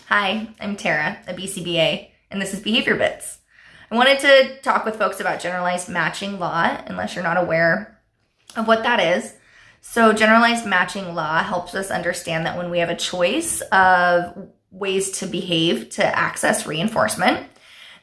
Hi, I'm Tara, a BCBA, and this is Behavior Bits. I wanted to talk with folks about generalized matching law, unless you're not aware of what that is. So generalized matching law helps us understand that when we have a choice of ways to behave to access reinforcement,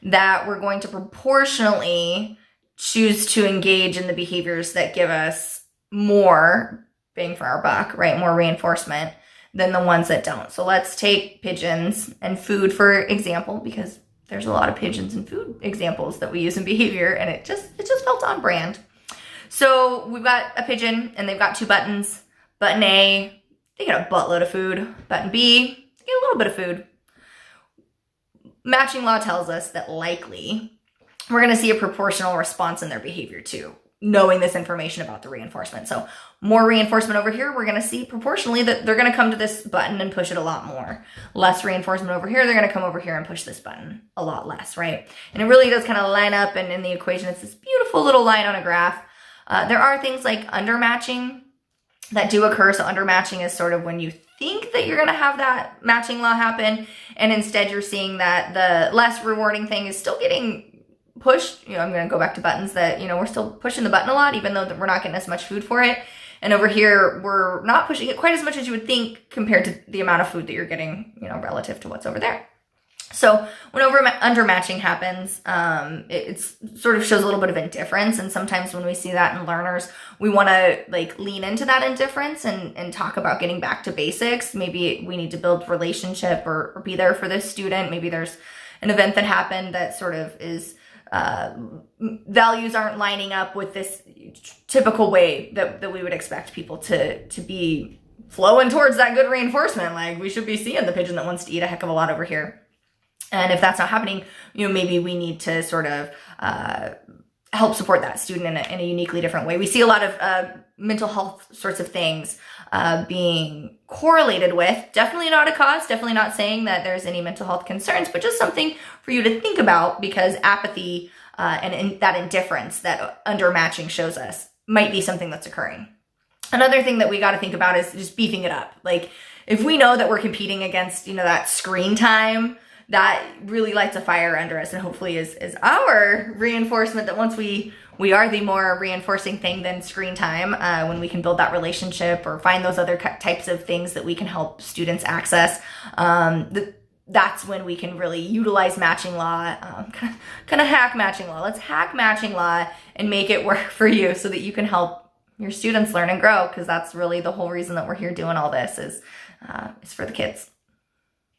that we're going to proportionally choose to engage in the behaviors that give us more bang for our buck, right? More reinforcement than the ones that don't. So let's take pigeons and food for example, because there's a lot of pigeons and food examples that we use in behavior, and it just felt on brand. So we've got a pigeon and they've got two buttons. Button A, they get a buttload of food. Button B, they get a little bit of food. Matching law tells us that likely we're going to see a proportional response in their behavior too, knowing this information about the reinforcement. So more reinforcement over here, we're going to see proportionally that they're going to come to this button and push it a lot more. Less reinforcement over here, they're going to come over here and push this button a lot less, right? And it really does kind of line up, and in the equation, it's this beautiful little line on a graph. There are things like undermatching that do occur. So undermatching is sort of when you think that you're going to have that matching law happen, and instead you're seeing that the less rewarding thing is still getting pushed. I'm going to go back to buttons that, we're still pushing the button a lot, even though we're not getting as much food for it. And over here, we're not pushing it quite as much as you would think compared to the amount of food that you're getting, relative to what's over there. So when undermatching happens, it sort of shows a little bit of indifference. And sometimes when we see that in learners, we want to lean into that indifference and talk about getting back to basics. Maybe we need to build relationship or be there for this student. Maybe there's an event that happened that sort of is values aren't lining up with this typical way that we would expect people to be flowing towards that good reinforcement. Like, we should be seeing the pigeon that wants to eat a heck of a lot over here. And if that's not happening, maybe we need to sort of help support that student in a uniquely different way. We see a lot of mental health sorts of things being correlated with, definitely not a cause, definitely not saying that there's any mental health concerns, but just something for you to think about, because apathy and that indifference that undermatching shows us might be something that's occurring. Another thing that we got to think about is just beefing it up. Like, if we know that we're competing against, that screen time, that really lights a fire under us, and hopefully is our reinforcement that once we are the more reinforcing thing than screen time, when we can build that relationship or find those other types of things that we can help students access, that's when we can really utilize matching law, kind of hack matching law. Let's hack matching law and make it work for you so that you can help your students learn and grow, because that's really the whole reason that we're here doing all this is for the kids.